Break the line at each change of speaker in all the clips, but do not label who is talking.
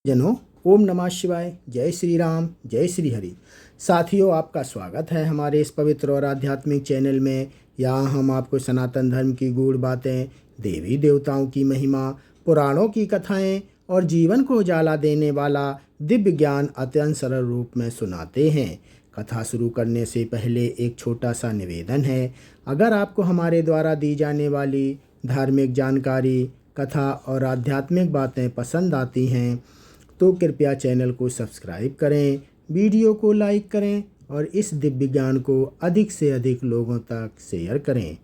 जनों, ओम नमः शिवाय। जय श्री राम, जय श्री हरि। साथियों, आपका स्वागत है हमारे इस पवित्र और आध्यात्मिक चैनल में। यहाँ हम आपको सनातन धर्म की गूढ़ बातें, देवी देवताओं की महिमा, पुराणों की कथाएं और जीवन को उजाला देने वाला दिव्य ज्ञान अत्यंत सरल रूप में सुनाते हैं। कथा शुरू करने से पहले एक छोटा सा निवेदन है। अगर आपको हमारे द्वारा दी जाने वाली धार्मिक जानकारी, कथा और आध्यात्मिक बातें पसंद आती हैं तो कृपया चैनल को सब्सक्राइब करें, वीडियो को लाइक करें और इस दिव्य ज्ञान को अधिक से अधिक लोगों तक शेयर करें।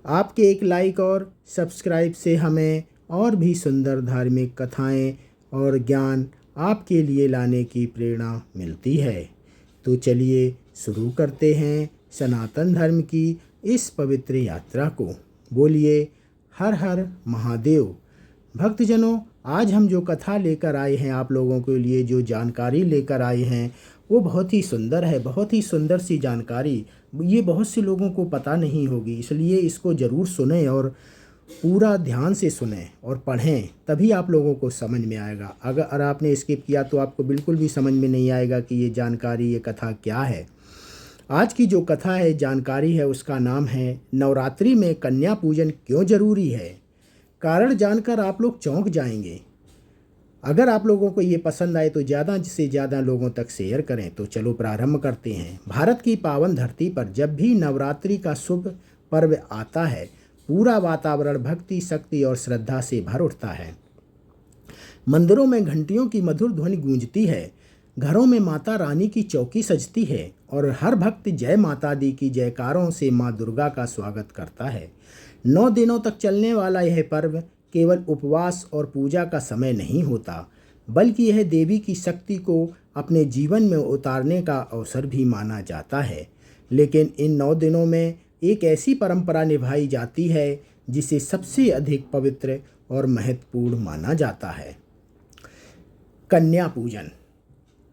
आपके एक लाइक और सब्सक्राइब से हमें और भी सुंदर धार्मिक कथाएं और ज्ञान आपके लिए लाने की प्रेरणा मिलती है। तो चलिए शुरू करते हैं सनातन धर्म की इस पवित्र यात्रा को। बोलिए हर हर महादेव। भक्तजनों, आज हम जो कथा लेकर आए हैं, आप लोगों के लिए जो जानकारी लेकर आए हैं वो बहुत ही सुंदर है। बहुत ही सुंदर सी जानकारी, ये बहुत से लोगों को पता नहीं होगी, इसलिए इसको ज़रूर सुनें और पूरा ध्यान से सुनें और पढ़ें, तभी आप लोगों को समझ में आएगा। अगर आपने स्किप किया तो आपको बिल्कुल भी समझ में नहीं आएगा कि ये जानकारी, ये कथा क्या है। आज की जो कथा है, जानकारी है, उसका नाम है नवरात्रि में कन्या पूजन क्यों जरूरी है। कारण जानकर आप लोग चौंक जाएंगे। अगर आप लोगों को ये पसंद आए तो ज़्यादा से ज़्यादा लोगों तक शेयर करें। तो चलो प्रारंभ करते हैं। भारत की पावन धरती पर जब भी नवरात्रि का शुभ पर्व आता है, पूरा वातावरण भक्ति, शक्ति और श्रद्धा से भर उठता है। मंदिरों में घंटियों की मधुर ध्वनि गूंजती है, घरों में माता रानी की चौकी सजती है और हर भक्त जय माता दी की जयकारों से माँ दुर्गा का स्वागत करता है। 9 दिनों तक चलने वाला यह पर्व केवल उपवास और पूजा का समय नहीं होता, बल्कि यह देवी की शक्ति को अपने जीवन में उतारने का अवसर भी माना जाता है। लेकिन इन 9 दिनों में एक ऐसी परंपरा निभाई जाती है जिसे सबसे अधिक पवित्र और महत्वपूर्ण माना जाता है, कन्या पूजन।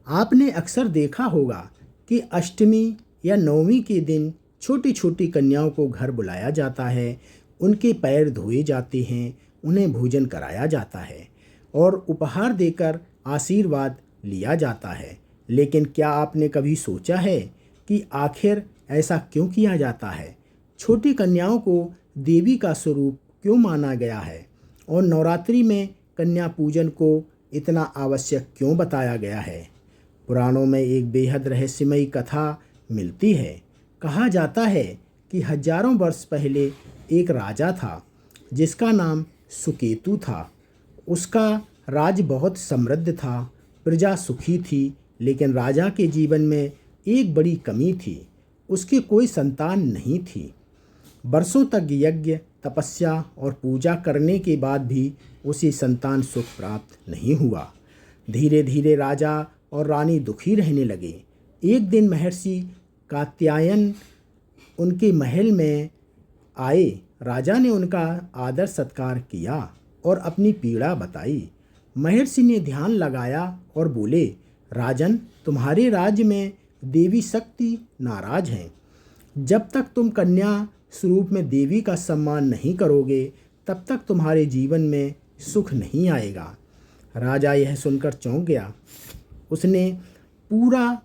आपने अक्सर देखा होगा कि अष्टमी या नवमी के दिन छोटी छोटी कन्याओं को घर बुलाया जाता है, उनके पैर धोए जाते हैं, उन्हें भोजन कराया जाता है और उपहार देकर आशीर्वाद लिया जाता है। लेकिन क्या आपने कभी सोचा है कि आखिर ऐसा क्यों किया जाता है? छोटी कन्याओं को देवी का स्वरूप क्यों माना गया है और नवरात्रि में कन्या पूजन को इतना आवश्यक क्यों बताया गया है? पुराणों में एक बेहद रहस्यमयी कथा मिलती है। कहा जाता है कि हजारों वर्ष पहले एक राजा था जिसका नाम सुकेतु था। उसका राज्य बहुत समृद्ध था, प्रजा सुखी थी, लेकिन राजा के जीवन में एक बड़ी कमी थी, उसकी कोई संतान नहीं थी। वर्षों तक यज्ञ, तपस्या और पूजा करने के बाद भी उसे संतान सुख प्राप्त नहीं हुआ। धीरे धीरे राजा और रानी दुखी रहने लगे। एक दिन महर्षि कात्यायन उनके महल में आए। राजा ने उनका आदर सत्कार किया और अपनी पीड़ा बताई। महर्षि ने ध्यान लगाया और बोले, राजन, तुम्हारे राज्य में देवी शक्ति नाराज हैं। जब तक तुम कन्या स्वरूप में देवी का सम्मान नहीं करोगे, तब तक तुम्हारे जीवन में सुख नहीं आएगा। राजा यह सुनकर चौंक गया। उसने पूछा,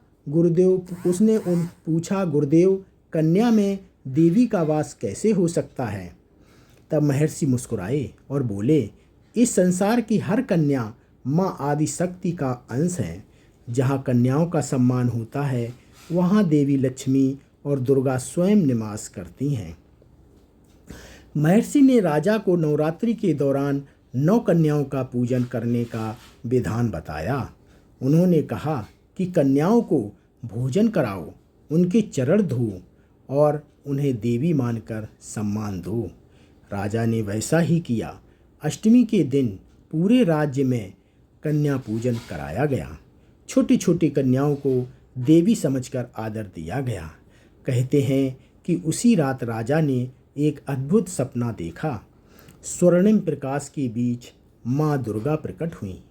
गुरुदेव, कन्या में देवी का वास कैसे हो सकता है? तब महर्षि मुस्कुराए और बोले, इस संसार की हर कन्या माँ आदि शक्ति का अंश है। जहाँ कन्याओं का सम्मान होता है, वहाँ देवी लक्ष्मी और दुर्गा स्वयं निवास करती हैं। महर्षि ने राजा को नवरात्रि के दौरान 9 कन्याओं का पूजन करने का विधान बताया। उन्होंने कहा कि कन्याओं को भोजन कराओ, उनके चरण धो और उन्हें देवी मानकर सम्मान दो। राजा ने वैसा ही किया। अष्टमी के दिन पूरे राज्य में कन्या पूजन कराया गया। छोटी छोटी कन्याओं को देवी समझकर आदर दिया गया। कहते हैं कि उसी रात राजा ने एक अद्भुत सपना देखा। स्वर्णिम प्रकाश के बीच माँ दुर्गा प्रकट हुई।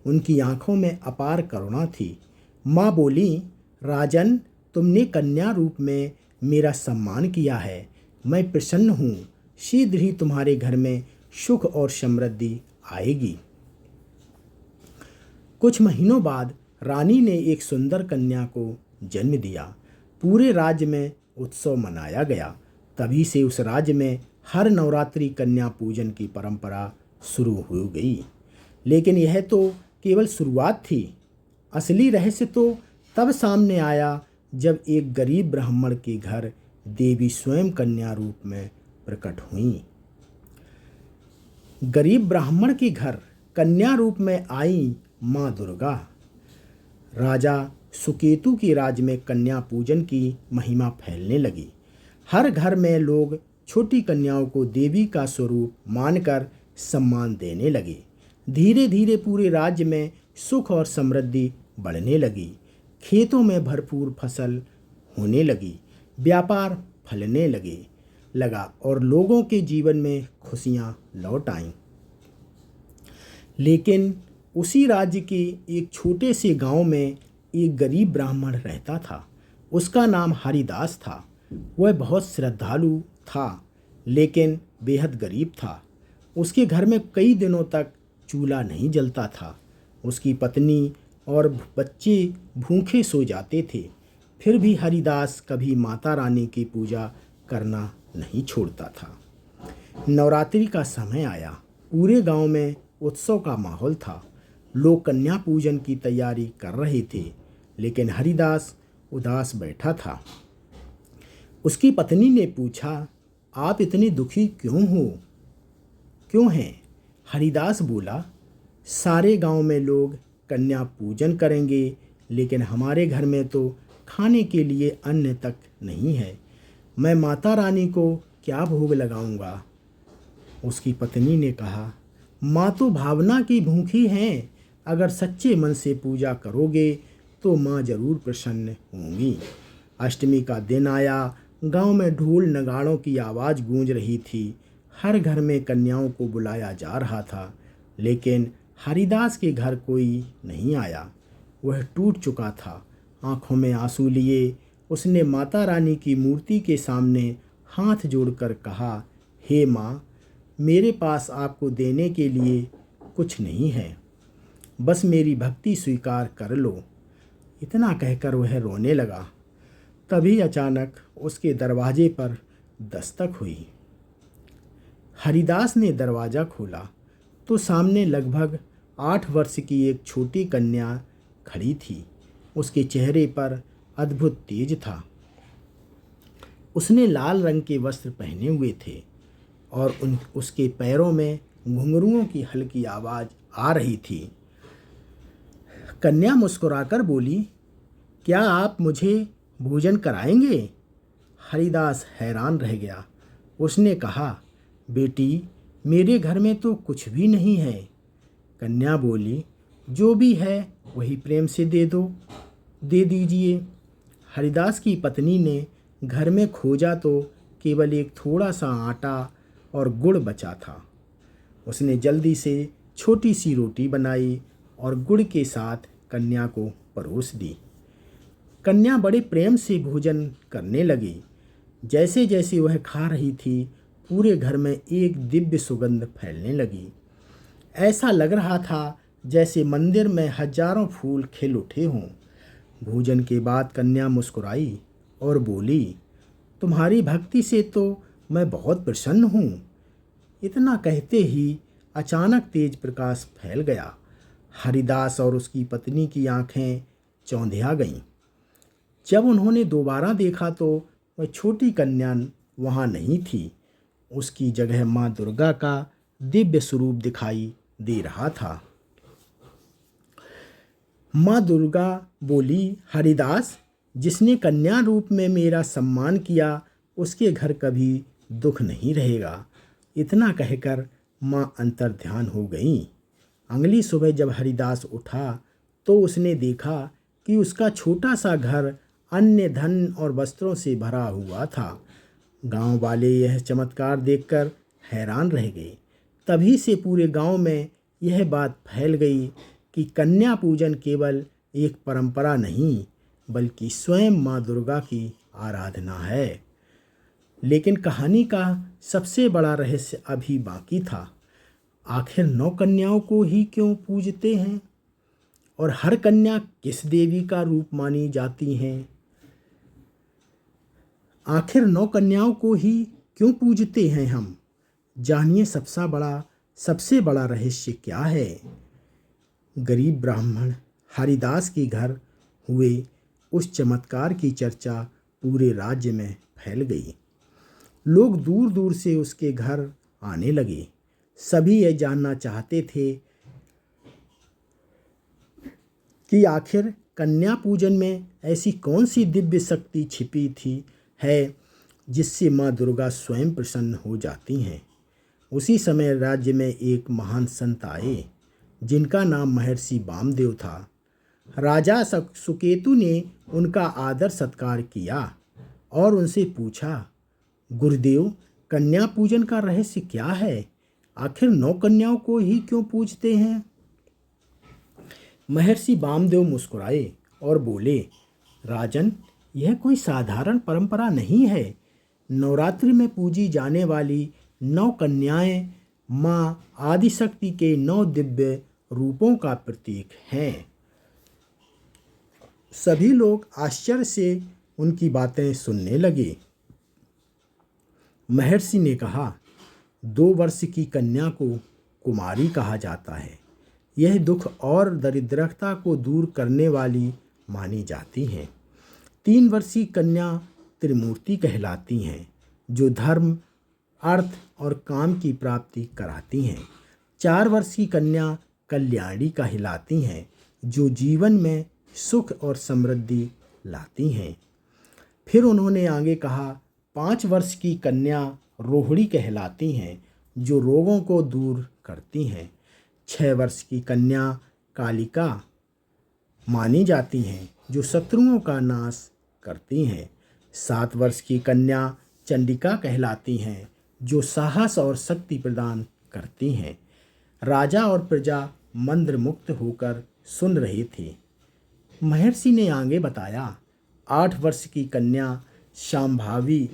उनकी आंखों में अपार करुणा थी। माँ बोली, राजन, तुमने कन्या रूप में मेरा सम्मान किया है, मैं प्रसन्न हूँ। शीघ्र ही तुम्हारे घर में सुख और समृद्धि आएगी। कुछ महीनों बाद रानी ने एक सुंदर कन्या को जन्म दिया। पूरे राज्य में उत्सव मनाया गया। तभी से उस राज्य में हर नवरात्रि कन्या पूजन की परंपरा शुरू हो गई। लेकिन यह तो केवल शुरुआत थी। असली रहस्य तो तब सामने आया जब एक गरीब ब्राह्मण के घर देवी स्वयं कन्या रूप में प्रकट हुई। गरीब ब्राह्मण के घर कन्या रूप में आई माँ दुर्गा। राजा सुकेतु के राज्य में कन्या पूजन की महिमा फैलने लगी। हर घर में लोग छोटी कन्याओं को देवी का स्वरूप मानकर सम्मान देने लगे। धीरे धीरे पूरे राज्य में सुख और समृद्धि बढ़ने लगी। खेतों में भरपूर फसल होने लगी, व्यापार फलने लगा और लोगों के जीवन में खुशियां लौट आईं। लेकिन उसी राज्य के एक छोटे से गांव में एक गरीब ब्राह्मण रहता था। उसका नाम हरिदास था। वह बहुत श्रद्धालु था, लेकिन बेहद गरीब था। उसके घर में कई दिनों तक चूल्हा नहीं जलता था। उसकी पत्नी और बच्चे भूखे सो जाते थे। फिर भी हरिदास कभी माता रानी की पूजा करना नहीं छोड़ता था। नवरात्रि का समय आया। पूरे गांव में उत्सव का माहौल था। लोग कन्या पूजन की तैयारी कर रहे थे, लेकिन हरिदास उदास बैठा था। उसकी पत्नी ने पूछा, आप इतने दुखी क्यों हैं? हरिदास बोला, सारे गांव में लोग कन्या पूजन करेंगे, लेकिन हमारे घर में तो खाने के लिए अन्न तक नहीं है। मैं माता रानी को क्या भोग लगाऊंगा? उसकी पत्नी ने कहा, माँ तो भावना की भूखी हैं। अगर सच्चे मन से पूजा करोगे तो माँ जरूर प्रसन्न होंगी। अष्टमी का दिन आया। गांव में ढोल नगाड़ों की आवाज़ गूंज रही थी। हर घर में कन्याओं को बुलाया जा रहा था, लेकिन हरिदास के घर कोई नहीं आया। वह टूट चुका था। आंखों में आंसू लिए उसने माता रानी की मूर्ति के सामने हाथ जोड़कर कहा, हे माँ, मेरे पास आपको देने के लिए कुछ नहीं है, बस मेरी भक्ति स्वीकार कर लो। इतना कहकर वह रोने लगा। तभी अचानक उसके दरवाजे पर दस्तक हुई। हरिदास ने दरवाज़ा खोला तो सामने लगभग 8 वर्ष की एक छोटी कन्या खड़ी थी। उसके चेहरे पर अद्भुत तेज था। उसने लाल रंग के वस्त्र पहने हुए थे और उसके पैरों में घुंघरुओं की हल्की आवाज़ आ रही थी। कन्या मुस्कुराकर बोली, क्या आप मुझे भोजन कराएंगे? हरिदास हैरान रह गया। उसने कहा, बेटी, मेरे घर में तो कुछ भी नहीं है। कन्या बोली, जो भी है वही प्रेम से दे दीजिए। हरिदास की पत्नी ने घर में खोजा तो केवल एक थोड़ा सा आटा और गुड़ बचा था। उसने जल्दी से छोटी सी रोटी बनाई और गुड़ के साथ कन्या को परोस दी। कन्या बड़े प्रेम से भोजन करने लगी। जैसे जैसे वह खा रही थी, पूरे घर में एक दिव्य सुगंध फैलने लगी। ऐसा लग रहा था जैसे मंदिर में हजारों फूल खिल उठे हों। भोजन के बाद कन्या मुस्कुराई और बोली, तुम्हारी भक्ति से तो मैं बहुत प्रसन्न हूँ। इतना कहते ही अचानक तेज प्रकाश फैल गया। हरिदास और उसकी पत्नी की आंखें चौंधिया गईं। जब उन्होंने दोबारा देखा तो वह छोटी कन्या वहाँ नहीं थी। उसकी जगह माँ दुर्गा का दिव्य स्वरूप दिखाई दे रहा था। माँ दुर्गा बोली, हरिदास, जिसने कन्या रूप में मेरा सम्मान किया उसके घर कभी दुख नहीं रहेगा। इतना कहकर माँ अंतर्ध्यान हो गईं। अगली सुबह जब हरिदास उठा तो उसने देखा कि उसका छोटा सा घर अन्य धन और वस्त्रों से भरा हुआ था। गांव वाले यह चमत्कार देखकर हैरान रह गए। तभी से पूरे गांव में यह बात फैल गई कि कन्या पूजन केवल एक परंपरा नहीं, बल्कि स्वयं माँ दुर्गा की आराधना है। लेकिन कहानी का सबसे बड़ा रहस्य अभी बाकी था। आखिर 9 कन्याओं को ही क्यों पूजते हैं और हर कन्या किस देवी का रूप मानी जाती हैं? आखिर 9 कन्याओं को ही क्यों पूजते हैं हम? जानिए सबसे बड़ा रहस्य क्या है। गरीब ब्राह्मण हरिदास के घर हुए उस चमत्कार की चर्चा पूरे राज्य में फैल गई। लोग दूर दूर से उसके घर आने लगे। सभी यह जानना चाहते थे कि आखिर कन्या पूजन में ऐसी कौन सी दिव्य शक्ति छिपी थी है जिससे माँ दुर्गा स्वयं प्रसन्न हो जाती हैं। उसी समय राज्य में एक महान संत आए जिनका नाम महर्षि वामदेव था। राजा सुकेतु ने उनका आदर सत्कार किया और उनसे पूछा, गुरुदेव, कन्या पूजन का रहस्य क्या है? आखिर 9 कन्याओं को ही क्यों पूजते हैं? महर्षि वामदेव मुस्कुराए और बोले, राजन, यह कोई साधारण परंपरा नहीं है। नवरात्रि में पूजी जाने वाली 9 कन्याएं माँ आदिशक्ति के 9 दिव्य रूपों का प्रतीक हैं। सभी लोग आश्चर्य से उनकी बातें सुनने लगे। महर्षि ने कहा, 2 वर्ष की कन्या को कुमारी कहा जाता है। यह दुख और दरिद्रता को दूर करने वाली मानी जाती हैं। 3 वर्षीय कन्या त्रिमूर्ति कहलाती हैं, जो धर्म, अर्थ और काम की प्राप्ति कराती हैं। 4 वर्ष की कन्या कल्याणी कहलाती हैं, जो जीवन में सुख और समृद्धि लाती हैं। फिर उन्होंने आगे कहा, 5 वर्ष की कन्या रोहिणी कहलाती हैं, जो रोगों को दूर करती हैं। 6 वर्ष की कन्या कालिका मानी जाती हैं, जो शत्रुओं का नाश करती हैं। 7 वर्ष की कन्या चंडिका कहलाती हैं, जो साहस और शक्ति प्रदान करती हैं। राजा और प्रजा मंत्रमुग्ध होकर सुन रहे थे। महर्षि ने आगे बताया, 8 वर्ष की कन्या शांभवी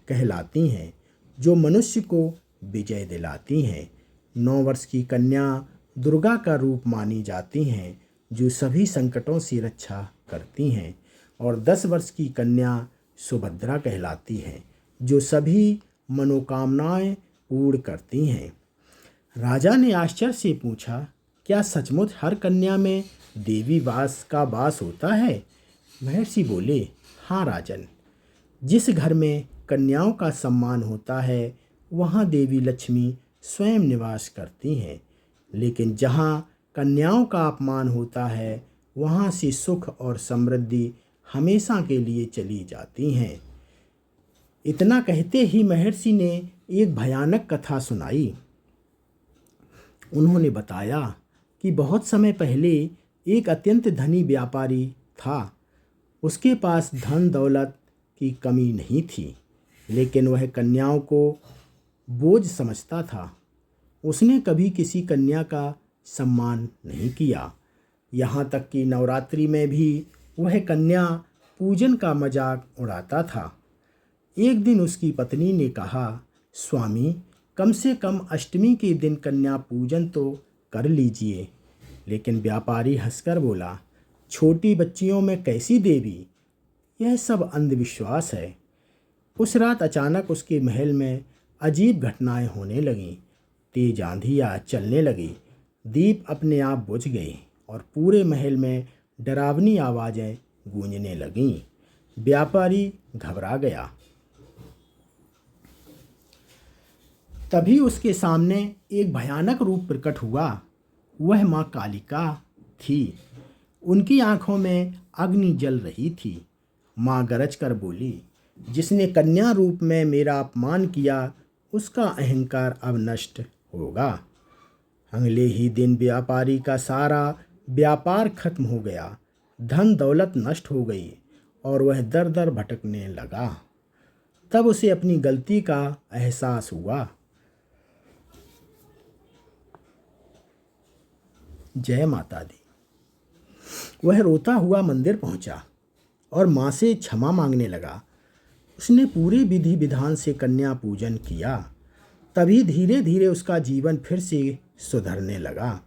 कहलाती हैं, जो मनुष्य को विजय दिलाती हैं। 9 वर्ष की कन्या दुर्गा का रूप मानी जाती हैं, जो सभी संकटों से रक्षा करती हैं। और 10 वर्ष की कन्या सुभद्रा कहलाती है, जो सभी मनोकामनाएं पूर्ण करती हैं। राजा ने आश्चर्य से पूछा, क्या सचमुच हर कन्या में देवी का वास होता है? महर्षि बोले, हाँ राजन, जिस घर में कन्याओं का सम्मान होता है वहाँ देवी लक्ष्मी स्वयं निवास करती हैं, लेकिन जहाँ कन्याओं का अपमान होता है वहाँ से सुख और समृद्धि हमेशा के लिए चली जाती हैं। इतना कहते ही महर्षि ने एक भयानक कथा सुनाई। उन्होंने बताया कि बहुत समय पहले एक अत्यंत धनी व्यापारी था। उसके पास धन दौलत की कमी नहीं थी, लेकिन वह कन्याओं को बोझ समझता था। उसने कभी किसी कन्या का सम्मान नहीं किया, यहाँ तक कि नवरात्रि में भी वह कन्या पूजन का मजाक उड़ाता था। एक दिन उसकी पत्नी ने कहा, स्वामी, कम से कम अष्टमी के दिन कन्या पूजन तो कर लीजिए। लेकिन व्यापारी हंसकर बोला, छोटी बच्चियों में कैसी देवी, यह सब अंधविश्वास है। उस रात अचानक उसके महल में अजीब घटनाएं होने लगीं। तेज आंधियाँ चलने लगी, दीप अपने आप बुझ गए और पूरे महल में डरावनी आवाज़ें गूंजने लगीं। व्यापारी घबरा गया। तभी उसके सामने एक भयानक रूप प्रकट हुआ। वह माँ कालिका थी। उनकी आंखों में अग्नि जल रही थी। माँ गरज कर बोली, जिसने कन्या रूप में मेरा अपमान किया उसका अहंकार अब नष्ट होगा। अगले ही दिन व्यापारी का सारा व्यापार खत्म हो गया, धन दौलत नष्ट हो गई और वह दर दर भटकने लगा। तब उसे अपनी गलती का एहसास हुआ। जय माता दी। वह रोता हुआ मंदिर पहुंचा और माँ से क्षमा मांगने लगा। उसने पूरे विधि विधान से कन्या पूजन किया। तभी धीरे धीरे उसका जीवन फिर से सुधरने लगा।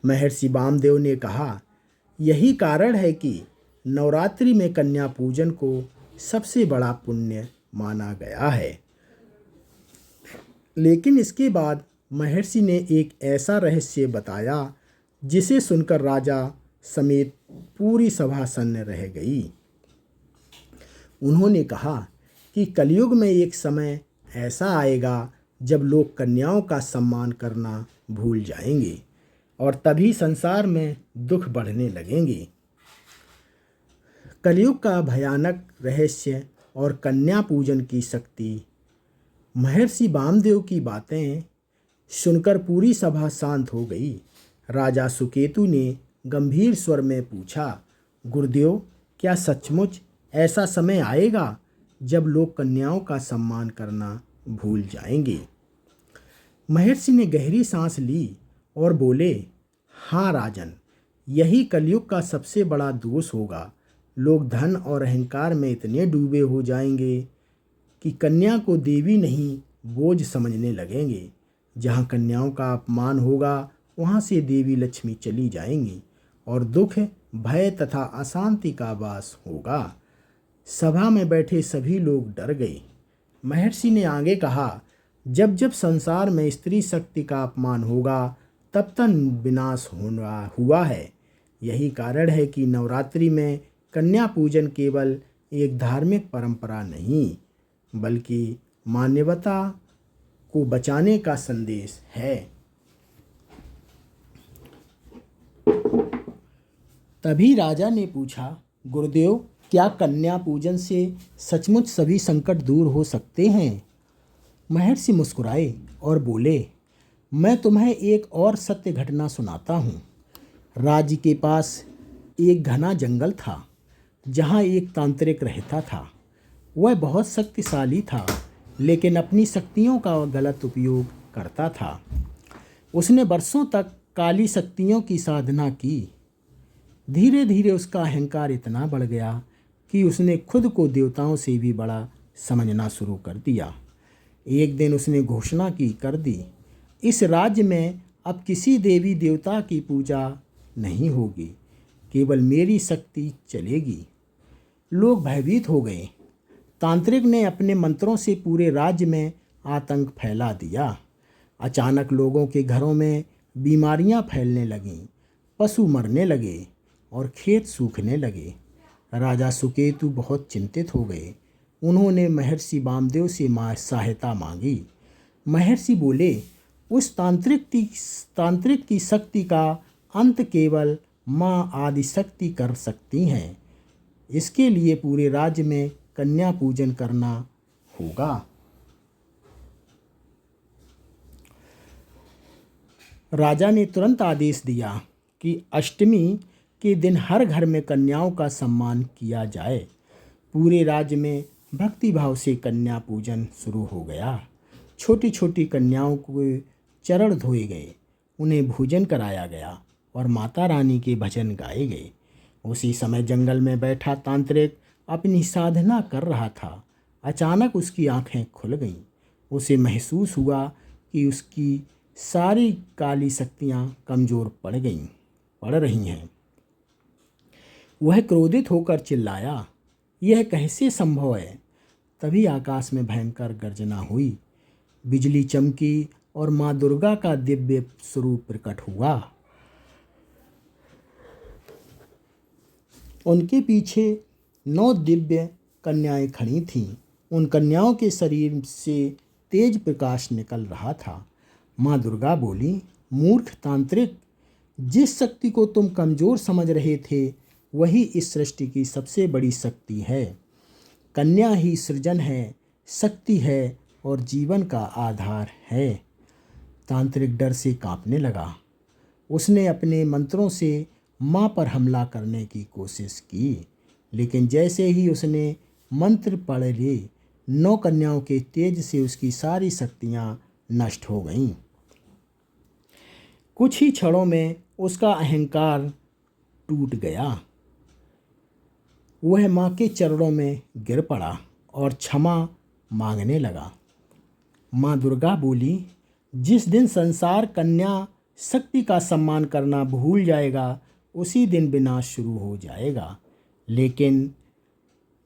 महर्षि वामदेव ने कहा, यही कारण है कि नवरात्रि में कन्या पूजन को सबसे बड़ा पुण्य माना गया है। लेकिन इसके बाद महर्षि ने एक ऐसा रहस्य बताया जिसे सुनकर राजा समेत पूरी सभा सन्न रह गई। उन्होंने कहा कि कलयुग में एक समय ऐसा आएगा जब लोग कन्याओं का सम्मान करना भूल जाएंगे और तभी संसार में दुख बढ़ने लगेंगे। कलयुग का भयानक रहस्य और कन्या पूजन की शक्ति। महर्षि वामदेव की बातें सुनकर पूरी सभा शांत हो गई। राजा सुकेतु ने गंभीर स्वर में पूछा, गुरुदेव, क्या सचमुच ऐसा समय आएगा जब लोग कन्याओं का सम्मान करना भूल जाएंगे? महर्षि ने गहरी सांस ली और बोले, हाँ राजन, यही कलयुग का सबसे बड़ा दोष होगा। लोग धन और अहंकार में इतने डूबे हो जाएंगे कि कन्या को देवी नहीं बोझ समझने लगेंगे। जहाँ कन्याओं का अपमान होगा वहाँ से देवी लक्ष्मी चली जाएंगी और दुख, भय तथा अशांति का वास होगा। सभा में बैठे सभी लोग डर गए। महर्षि ने आगे कहा, जब जब संसार में स्त्री शक्ति का अपमान होगा तब तक विनाश हुआ है। यही कारण है कि नवरात्रि में कन्या पूजन केवल एक धार्मिक परंपरा नहीं बल्कि मानवता को बचाने का संदेश है। तभी राजा ने पूछा, गुरुदेव, क्या कन्या पूजन से सचमुच सभी संकट दूर हो सकते हैं? महर्षि मुस्कुराए और बोले, मैं तुम्हें एक और सत्य घटना सुनाता हूँ। राज्य के पास एक घना जंगल था जहाँ एक तांत्रिक रहता था। वह बहुत शक्तिशाली था लेकिन अपनी शक्तियों का गलत उपयोग करता था। उसने वर्षों तक काली शक्तियों की साधना की। धीरे धीरे उसका अहंकार इतना बढ़ गया कि उसने खुद को देवताओं से भी बड़ा समझना शुरू कर दिया। एक दिन उसने घोषणा कर दी, इस राज्य में अब किसी देवी देवता की पूजा नहीं होगी, केवल मेरी शक्ति चलेगी। लोग भयभीत हो गए। तांत्रिक ने अपने मंत्रों से पूरे राज्य में आतंक फैला दिया। अचानक लोगों के घरों में बीमारियां फैलने लगीं, पशु मरने लगे और खेत सूखने लगे। राजा सुकेतु बहुत चिंतित हो गए। उन्होंने महर्षि वामदेव से सहायता मांगी। महर्षि बोले, उस तांत्रिक की शक्ति का अंत केवल माँ आदिशक्ति कर सकती हैं। इसके लिए पूरे राज्य में कन्या पूजन करना होगा। राजा ने तुरंत आदेश दिया कि अष्टमी के दिन हर घर में कन्याओं का सम्मान किया जाए। पूरे राज्य में भक्ति भाव से कन्या पूजन शुरू हो गया। छोटी छोटी कन्याओं को चरण धोए गए, उन्हें भोजन कराया गया और माता रानी के भजन गाए गए। उसी समय जंगल में बैठा तांत्रिक अपनी साधना कर रहा था। अचानक उसकी आंखें खुल गईं। उसे महसूस हुआ कि उसकी सारी काली शक्तियाँ कमज़ोर पड़ रही हैं। वह क्रोधित होकर चिल्लाया, यह कैसे संभव है? तभी आकाश में भयंकर गर्जना हुई, बिजली चमकी और माँ दुर्गा का दिव्य स्वरूप प्रकट हुआ। उनके पीछे 9 दिव्य कन्याएं खड़ी थीं। उन कन्याओं के शरीर से तेज प्रकाश निकल रहा था। माँ दुर्गा बोली, मूर्ख तांत्रिक, जिस शक्ति को तुम कमज़ोर समझ रहे थे वही इस सृष्टि की सबसे बड़ी शक्ति है। कन्या ही सृजन है, शक्ति है और जीवन का आधार है। तांत्रिक डर से कांपने लगा। उसने अपने मंत्रों से माँ पर हमला करने की कोशिश की, लेकिन जैसे ही उसने मंत्र पढ़ लिए, 9 कन्याओं के तेज से उसकी सारी शक्तियाँ नष्ट हो गईं। कुछ ही क्षणों में उसका अहंकार टूट गया। वह माँ के चरणों में गिर पड़ा और क्षमा मांगने लगा। माँ दुर्गा बोली, जिस दिन संसार कन्या शक्ति का सम्मान करना भूल जाएगा, उसी दिन विनाश शुरू हो जाएगा। लेकिन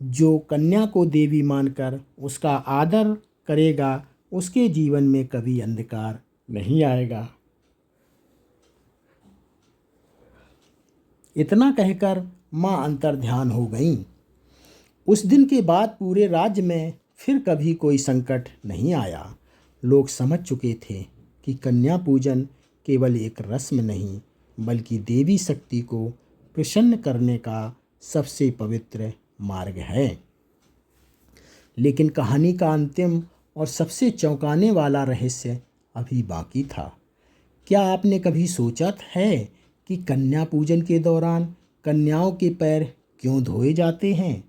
जो कन्या को देवी मानकर उसका आदर करेगा, उसके जीवन में कभी अंधकार नहीं आएगा। इतना कहकर माँ अंतर्ध्यान हो गईं। उस दिन के बाद पूरे राज्य में फिर कभी कोई संकट नहीं आया। लोग समझ चुके थे कि कन्या पूजन केवल एक रस्म नहीं, बल्कि देवी शक्ति को प्रसन्न करने का सबसे पवित्र मार्ग है। लेकिन कहानी का अंतिम और सबसे चौंकाने वाला रहस्य अभी बाकी था। क्या आपने कभी सोचा है कि कन्या पूजन के दौरान कन्याओं के पैर क्यों धोए जाते हैं,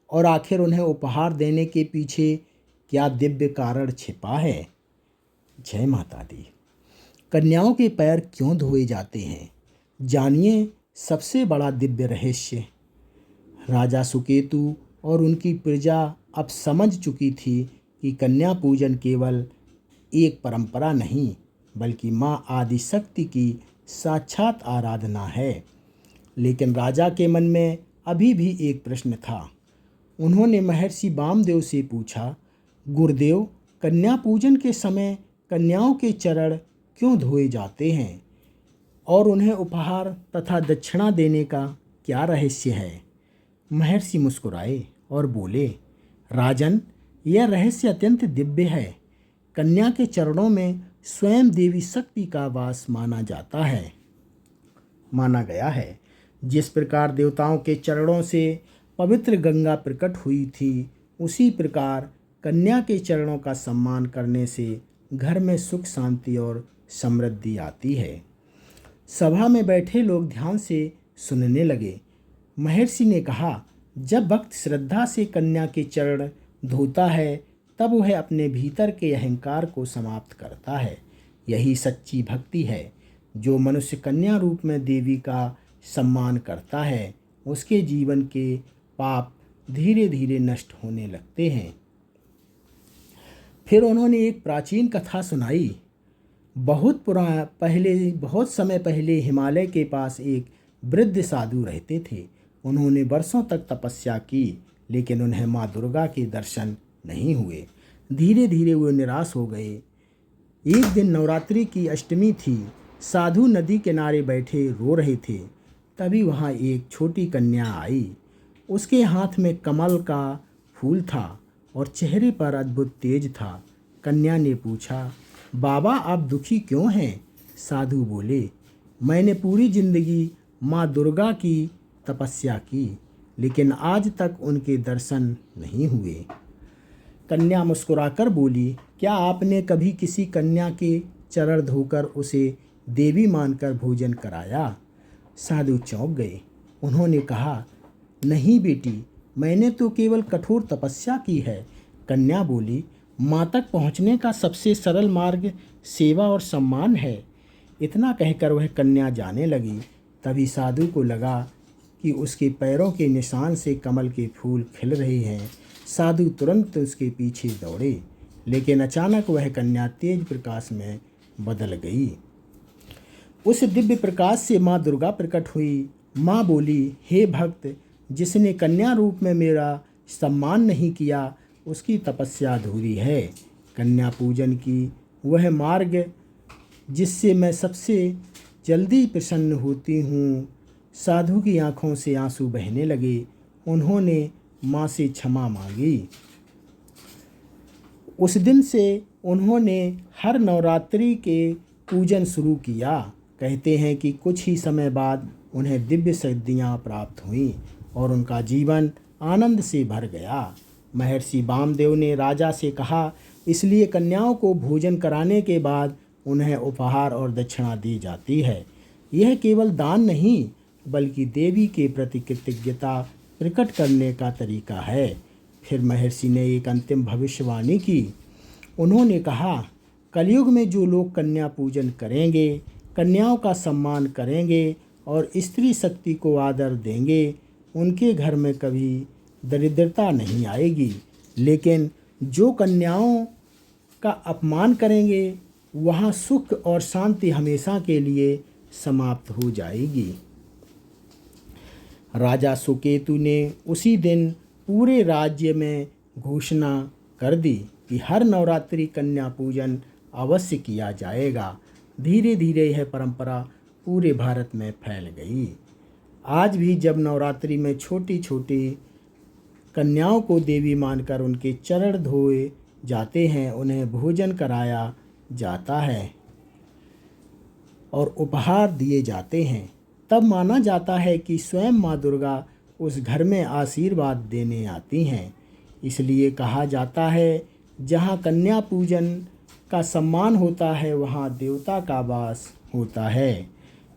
और आखिर उन्हें उपहार देने के पीछे क्या दिव्य कारण छिपा है? जय माता दी। कन्याओं के पैर क्यों धोए जाते हैं, जानिए सबसे बड़ा दिव्य रहस्य। राजा सुकेतु और उनकी प्रजा अब समझ चुकी थी कि कन्या पूजन केवल एक परंपरा नहीं, बल्कि माँ आदिशक्ति की साक्षात आराधना है। लेकिन राजा के मन में अभी भी एक प्रश्न था। उन्होंने महर्षि वामदेव से पूछा, गुरुदेव, कन्या पूजन के समय कन्याओं के चरण क्यों धोए जाते हैं, और उन्हें उपहार तथा दक्षिणा देने का क्या रहस्य है? महर्षि मुस्कुराए और बोले, राजन, यह रहस्य अत्यंत दिव्य है। कन्या के चरणों में स्वयं देवी शक्ति का वास माना गया है। जिस प्रकार देवताओं के चरणों से पवित्र गंगा प्रकट हुई थी, उसी प्रकार कन्या के चरणों का सम्मान करने से घर में सुख, शांति और समृद्धि आती है। सभा में बैठे लोग ध्यान से सुनने लगे। महर्षि ने कहा, जब भक्त श्रद्धा से कन्या के चरण धोता है, तब वह अपने भीतर के अहंकार को समाप्त करता है। यही सच्ची भक्ति है। जो मनुष्य कन्या रूप में देवी का सम्मान करता है, उसके जीवन के पाप धीरे धीरे नष्ट होने लगते हैं। फिर उन्होंने एक प्राचीन कथा सुनाई। बहुत समय पहले हिमालय के पास एक वृद्ध साधु रहते थे। उन्होंने वर्षों तक तपस्या की, लेकिन उन्हें माँ दुर्गा के दर्शन नहीं हुए। धीरे धीरे वे निराश हो गए। एक दिन नवरात्रि की अष्टमी थी। साधु नदी किनारे बैठे रो रहे थे। तभी वहाँ एक छोटी कन्या आई। उसके हाथ में कमल का फूल था और चेहरे पर अद्भुत तेज था। कन्या ने पूछा, बाबा, आप दुखी क्यों हैं? साधु बोले, मैंने पूरी जिंदगी माँ दुर्गा की तपस्या की, लेकिन आज तक उनके दर्शन नहीं हुए। कन्या मुस्कुराकर बोली, क्या आपने कभी किसी कन्या के चरण धोकर उसे देवी मानकर भोजन कराया? साधु चौंक गए। उन्होंने कहा, नहीं बेटी, मैंने तो केवल कठोर तपस्या की है। कन्या बोली, माँ तक पहुँचने का सबसे सरल मार्ग सेवा और सम्मान है। इतना कहकर वह कन्या जाने लगी। तभी साधु को लगा कि उसके पैरों के निशान से कमल के फूल खिल रहे हैं। साधु तुरंत उसके पीछे दौड़े, लेकिन अचानक वह कन्या तेज प्रकाश में बदल गई। उस दिव्य प्रकाश से माँ दुर्गा प्रकट हुई। माँ बोली, हे भक्त, जिसने कन्या रूप में मेरा सम्मान नहीं किया, उसकी तपस्या अधूरी है। कन्या पूजन की वह मार्ग जिससे मैं सबसे जल्दी प्रसन्न होती हूँ। साधु की आंखों से आंसू बहने लगे। उन्होंने माँ से क्षमा मांगी। उस दिन से उन्होंने हर नवरात्रि के पूजन शुरू किया। कहते हैं कि कुछ ही समय बाद उन्हें दिव्य सिद्धियाँ प्राप्त हुईं और उनका जीवन आनंद से भर गया। महर्षि वामदेव ने राजा से कहा, इसलिए कन्याओं को भोजन कराने के बाद उन्हें उपहार और दक्षिणा दी जाती है। यह केवल दान नहीं, बल्कि देवी के प्रति कृतज्ञता प्रकट करने का तरीका है। फिर महर्षि ने एक अंतिम भविष्यवाणी की। उन्होंने कहा, कलयुग में जो लोग कन्या पूजन करेंगे, कन्याओं का सम्मान करेंगे और स्त्री शक्ति को आदर देंगे, उनके घर में कभी दरिद्रता नहीं आएगी। लेकिन जो कन्याओं का अपमान करेंगे, वहाँ सुख और शांति हमेशा के लिए समाप्त हो जाएगी। राजा सुकेतु ने उसी दिन पूरे राज्य में घोषणा कर दी कि हर नवरात्रि कन्या पूजन अवश्य किया जाएगा। धीरे धीरे यह परंपरा पूरे भारत में फैल गई। आज भी जब नवरात्रि में छोटी छोटी कन्याओं को देवी मानकर उनके चरण धोए जाते हैं, उन्हें भोजन कराया जाता है और उपहार दिए जाते हैं, तब माना जाता है कि स्वयं माँ दुर्गा उस घर में आशीर्वाद देने आती हैं। इसलिए कहा जाता है, जहाँ कन्या पूजन का सम्मान होता है वहाँ देवता का वास होता है।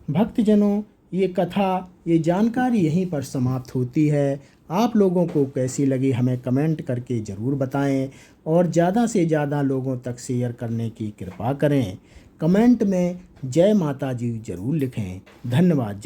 भक्तजनों, ये कथा, ये जानकारी यहीं पर समाप्त होती है। आप लोगों को कैसी लगी हमें कमेंट करके ज़रूर बताएं और ज़्यादा से ज़्यादा लोगों तक शेयर करने की कृपा करें। कमेंट में जय माता जी ज़रूर लिखें। धन्यवाद।